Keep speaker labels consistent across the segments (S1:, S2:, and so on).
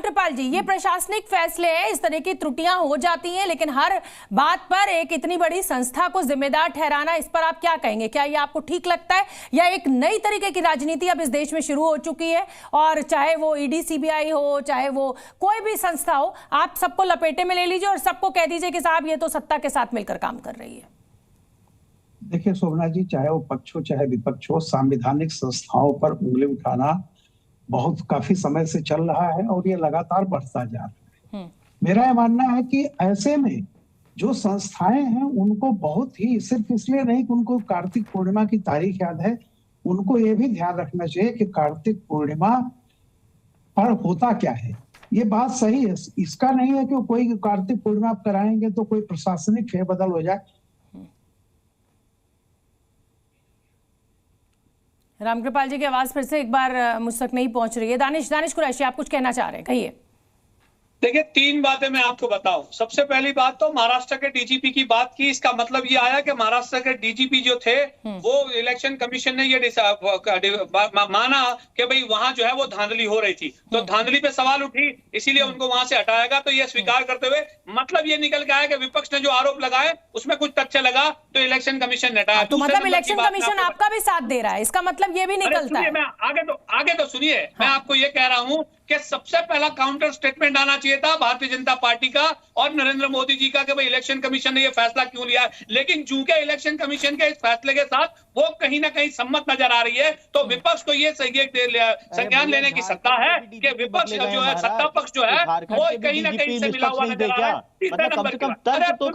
S1: रामकृपाल जी, ये प्रशासनिक फैसले हैं, इस तरह की त्रुटियां हो जाती हैं, लेकिन हर बात पर एक इतनी बड़ी संस्था को जिम्मेदार ठहराना, इस पर आप क्या कहेंगे? क्या ये आपको ठीक लगता है, या एक नई तरीके की राजनीति अब इस देश में शुरू हो चुकी है और चाहे वो ईडी सीबीआई हो, चाहे वो कोई भी संस्था हो, आप सबको लपेटे में ले लीजिए और सबको कह दीजिए कि साहब ये तो सत्ता के साथ मिलकर काम कर रही है?
S2: देखिए शोभना जी, चाहे वो पक्ष हो चाहे विपक्ष हो, संवैधानिक संस्थाओं पर उंगली उठाना बहुत काफी समय से चल रहा है और ये लगातार बढ़ता जा रहा है। मेरा यह मानना है कि ऐसे में जो संस्थाएं हैं उनको बहुत ही, सिर्फ इसलिए नहीं कि उनको कार्तिक पूर्णिमा की तारीख याद है, उनको ये भी ध्यान रखना चाहिए कि कार्तिक पूर्णिमा पर होता क्या है। ये बात सही है, इसका नहीं है कि कोई कार्तिक पूर्णिमा कराएंगे तो कोई प्रशासनिक फेरबदल हो जाए।
S1: रामकृपाल जी की आवाज फिर से एक बार मुझ तक नहीं पहुंच रही है। दानिश कुरैशी, आप कुछ कहना चाह रहे हैं, कहिए।
S3: देखिए, 3 बातें मैं आपको बताऊं। सबसे पहली बात तो महाराष्ट्र के डीजीपी की बात की, इसका मतलब ये आया कि महाराष्ट्र के डीजीपी जो थे वो इलेक्शन कमीशन ने ये माना कि भाई वहां जो है वो धांधली हो रही थी, तो धांधली पे सवाल उठी, इसीलिए उनको वहां से हटाएगा। तो ये स्वीकार करते हुए मतलब ये निकल के आया कि विपक्ष ने जो आरोप लगाए उसमें कुछ तथ्य लगा तो इलेक्शन कमीशन ने हटाया।
S1: तो मतलब इलेक्शन कमीशन आपका भी साथ दे रहा है, इसका मतलब ये भी निकलता है।
S3: मैं आगे तो सुनिए, मैं आपको ये कह रहा हूं कि सबसे पहला काउंटर स्टेटमेंट आना चाहिए था भारतीय जनता पार्टी का और नरेंद्र मोदी जी का कि भाई इलेक्शन कमीशन ने ये फैसला क्यों लिया। लेकिन चूंकि इलेक्शन कमीशन के इस फैसले के साथ वो कहीं ना कहीं सम्मत नजर आ रही है, तो विपक्ष को ये संज्ञान लेने की सत्ता है कि विपक्ष जो है, सत्ता पक्ष जो है वो कहीं ना कहीं से मिला हुआ नजर आ रहा है।
S4: कम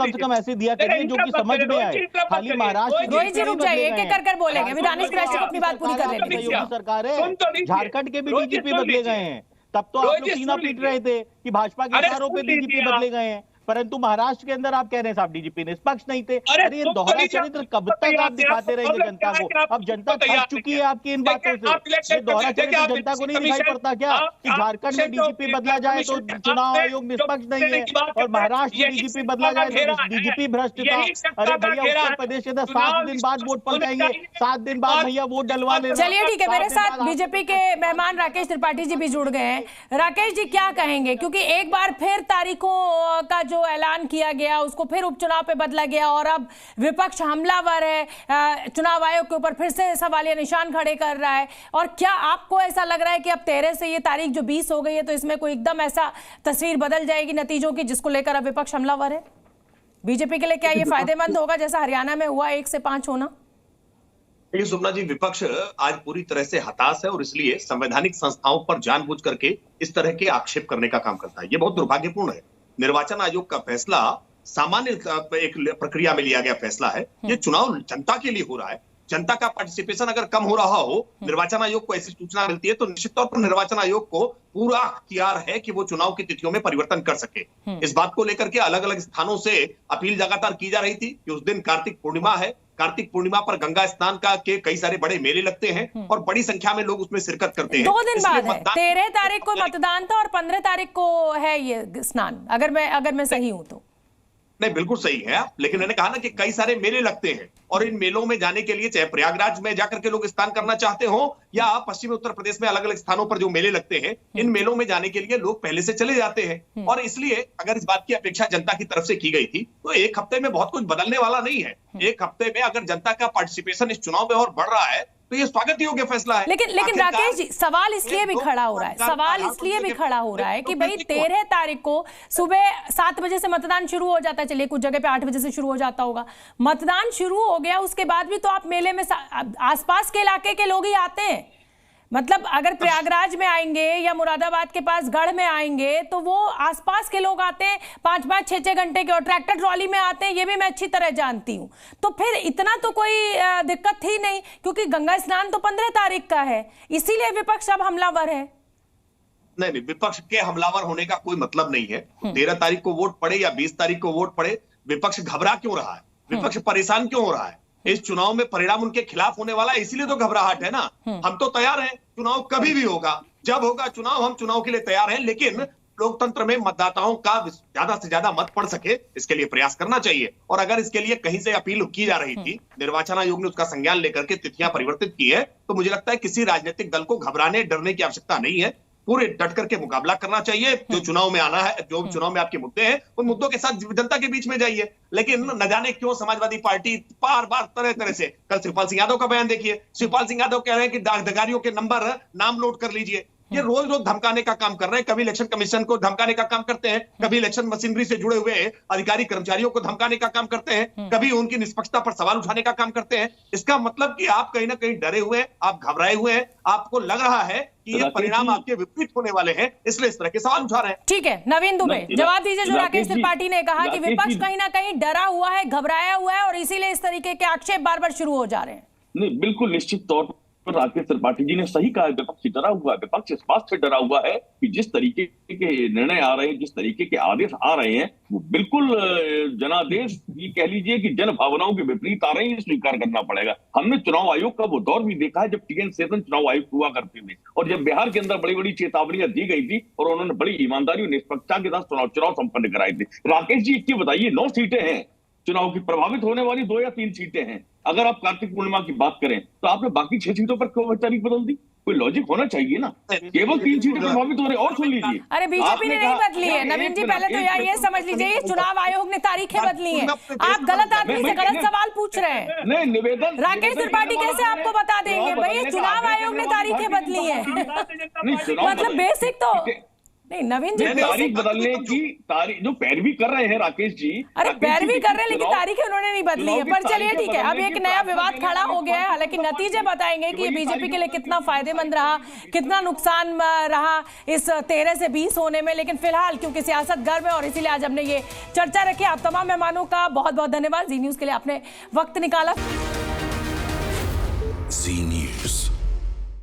S4: से कम ऐसे दिया करिए जो कि समझ में आए। खाली महाराष्ट्र,
S1: रोहित जी रुक जाइए, एक कर बोलेंगे, दानिश कुरैशी को अपनी बात पूरी कर लेने दीजिए।
S4: सरकार है, झारखंड के भी डीजीपी बदले गए हैं, तब तो आप लोग सीना पीट रहे थे कि भाजपा के इशारों पे डीजीपी बदले गए हैं, परंतु महाराष्ट्र के अंदर आप कह रहे हैं साहब डीजीपी निष्पक्ष नहीं थे। अरे ये दोहरा चरित्र कब तक आप दिखाते रहेंगे जनता को? अब जनता थक चुकी है आपकी इन बातों से। ये दोहरा चरित्र जनता को नहीं दिखाई पड़ता क्या कि झारखंड में डीजीपी बदला जाए तो चुनाव आयोग निष्पक्ष नहीं है, और महाराष्ट्र में डीजीपी बदला जाए तो डीजीपी भ्रष्ट था? अरे भैया, उत्तर प्रदेश के अंदर 7 दिन बाद वोट पड़ जाएंगे, 7 दिन बाद भैया वोट डलवा लेना।
S1: चलिए ठीक है, मेरे साथ बीजेपी के मेहमान राकेश त्रिपाठी जी भी जुड़ गए हैं। राकेश जी, क्या कहेंगे, क्योंकि एक बार फिर तारीखों का जो ऐलान किया गया उसको फिर उपचुनाव पे बदला गया और अब विपक्ष हमलावर है, चुनाव आयोग के ऊपर फिर से सवालिया निशान खड़े कर रहा है। और क्या आपको ऐसा लग रहा है कि अब 13 से ये तारीख जो 20 हो गई है तो इसमें कोई एकदम ऐसा तस्वीर बदल जाएगी नतीजों की जिसको लेकर अब विपक्ष हमलावर है? बीजेपी के लिए क्या ये फायदेमंद होगा जैसा हरियाणा में हुआ 1 से 5 होना?
S5: देखिए सुमना जी, विपक्ष आज पूरी तरह से हताश है और इसलिए संवैधानिक संस्थाओं पर जानबूझ करके इस तरह के आक्षेप करने का काम करता है। ये बहुत दुर्भाग्यपूर्ण है। निर्वाचन आयोग का फैसला सामान्य एक प्रक्रिया में लिया गया फैसला है। ये चुनाव जनता के लिए हो रहा है। जनता का पार्टिसिपेशन अगर कम हो रहा हो, निर्वाचन आयोग को ऐसी सूचना मिलती है तो निश्चित तौर पर निर्वाचन आयोग को पूरा अख्तियार है कि वो चुनाव की तिथियों में परिवर्तन कर सके। इस बात को लेकर के अलग अलग स्थानों से अपील लगातार की जा रही थी कि उस दिन कार्तिक पूर्णिमा है, कार्तिक पूर्णिमा पर गंगा स्नान के कई सारे बड़े मेले लगते हैं और बड़ी संख्या में लोग उसमें शिरकत करते हैं।
S1: 2 दिन बाद है, 13 तारीख को मतदान था और 15 तारीख को है ये स्नान, अगर मैं सही हूं तो।
S5: नहीं, बिल्कुल सही है, लेकिन मैंने कहा ना कि कई सारे मेले लगते हैं और इन मेलों में जाने के लिए चाहे प्रयागराज में जाकर के लोग स्नान करना चाहते हो या पश्चिमी उत्तर प्रदेश में अलग अलग स्थानों पर जो मेले लगते हैं, इन मेलों में जाने के लिए लोग पहले से चले जाते हैं। और इसलिए अगर इस बात की अपेक्षा जनता की तरफ से की गई थी तो 1 हफ्ते में बहुत कुछ बदलने वाला नहीं है। 1 हफ्ते में अगर जनता का पार्टिसिपेशन इस चुनाव में और बढ़ रहा है तो ये स्वागत योग्य फैसला है।
S1: लेकिन राकेश जी, सवाल इसलिए भी खड़ा हो रहा है कि भाई 13 तारीख को सुबह 7 बजे से मतदान शुरू हो जाता है, चलिए कुछ जगह पे 8 बजे से शुरू हो जाता होगा, मतदान शुरू हो गया, उसके बाद भी तो आप मेले में आसपास के इलाके के लोग ही आते हैं। मतलब अगर प्रयागराज में आएंगे या मुरादाबाद के पास गढ़ में आएंगे तो वो आसपास के लोग आते हैं 5-5, 6-6 घंटे के, और ट्रैक्टर ट्रॉली में आते हैं, ये भी मैं अच्छी तरह जानती हूँ। तो फिर इतना तो कोई दिक्कत थी नहीं, क्योंकि गंगा स्नान तो 15 तारीख का है, इसीलिए विपक्ष अब हमलावर है।
S5: नहीं, विपक्ष के हमलावर होने का कोई मतलब नहीं है। 13 तारीख को वोट पड़े या 20 तारीख को वोट पड़े, विपक्ष घबरा क्यों रहा है, विपक्ष परेशान क्यों हो रहा है? इस चुनाव में परिणाम उनके खिलाफ होने वाला है, इसीलिए तो घबराहट है ना। हम तो तैयार हैं, चुनाव कभी भी होगा, जब होगा चुनाव, हम चुनाव के लिए तैयार हैं, लेकिन लोकतंत्र में मतदाताओं का ज्यादा से ज्यादा मत पड़ सके इसके लिए प्रयास करना चाहिए। और अगर इसके लिए कहीं से अपील की जा रही थी, निर्वाचन आयोग ने उसका संज्ञान लेकर के तिथियां परिवर्तित की है, तो मुझे लगता है किसी राजनीतिक दल को घबराने डरने की आवश्यकता नहीं है। पूरे डट करके मुकाबला करना चाहिए। जो चुनाव में आना है, जो चुनाव में आपके मुद्दे हैं, उन मुद्दों के साथ जनता के बीच में जाइए। लेकिन न जाने क्यों समाजवादी पार्टी बार बार तरह तरह से, कल शिवपाल सिंह यादव का बयान देखिए, शिवपाल सिंह यादव कह रहे हैं कि दागदारियों के नंबर नाम नोट कर लीजिए। ये रोज रोज धमकाने का काम कर रहे हैं। कभी इलेक्शन कमीशन को धमकाने का काम करते हैं, कभी इलेक्शन मशीनरी से जुड़े हुए अधिकारी कर्मचारियों को धमकाने का काम करते हैं, कभी उनकी निष्पक्षता पर सवाल उठाने का काम करते हैं। इसका मतलब कि आप कहीं ना कहीं डरे हुए हैं, आप घबराए हुए हैं, आपको लग रहा है कि ये परिणाम आपके विपरीत होने वाले हैं, इसलिए इस तरह के सवाल उठा रहे हैं।
S1: ठीक है, नवीन दुबे जवाब दीजिए। जो राकेश त्रिपाठी ने कहा कि विपक्ष कहीं ना कहीं डरा हुआ है, घबराया हुआ है और इसीलिए इस तरीके के आक्षेप बार बार शुरू हो जा रहे हैं।
S6: नहीं, बिल्कुल निश्चित तौर पर राकेश त्रिपाठी जी ने सही कहा है। विपक्ष डरा हुआ है, विपक्ष इस बात से डरा हुआ है कि जिस तरीके के निर्णय आ रहे हैं, जिस तरीके के आदेश आ रहे हैं, वो बिल्कुल जनादेश ये कह लीजिए कि जन भावनाओं के विपरीत आ रहे हैं। ये स्वीकार करना पड़ेगा। हमने चुनाव आयोग का वो दौर भी देखा है जब टीएन शेषन चुनाव आयुक्त हुआ करते थे और जब बिहार के अंदर बड़ी बड़ी चेतावनियां दी गई थी और उन्होंने बड़ी ईमानदारी और निष्पक्षता के साथ चुनाव संपन्न कराए थे। राकेश जी ये बताइए, 9 सीटें हैं चुनाव की, प्रभावित होने वाली 2 या 3 सीटें हैं। अगर आप कार्तिक पूर्णिमा की बात करें तो आपने बाकी 6 सीटों पर क्यों तारीख बदल दी? कोई लॉजिक होना चाहिए ना। केवल 3 सीटें प्रभावित हो रही। और सुन लीजिए,
S1: अरे बीजेपी ने नहीं बदली है नवीन जी, पहले तो ये समझ लीजिए, ये चुनाव आयोग ने तारीखें बदली हैं। आप गलत आदमी से गलत सवाल पूछ रहे हैं।
S6: नहीं, निवेदन
S1: राकेश त्रिपाठी कैसे आपको बता देंगे भाई चुनाव आयोग ने तारीखें बदली है? मतलब बेसिक तो नहीं नवीन जी,
S6: तारीख बदलने की तारीख जो पैरवी कर रहे हैं राकेश जी,
S1: अरे पैरवी कर रहे हैं लेकिन तारीखें उन्होंने नहीं बदली है। पर चलिए ठीक है, अब एक नया विवाद खड़ा हो गया है। हालांकि नतीजे बताएंगे कि ये बीजेपी के लिए कितना फायदेमंद रहा, कितना नुकसान रहा इस 13 से 20 होने में। लेकिन फिलहाल क्योंकि सियासत गर्म है और इसीलिए आज हमने ये चर्चा रखी। आप तमाम मेहमानों का बहुत बहुत धन्यवाद, जी न्यूज के लिए आपने वक्त निकाला।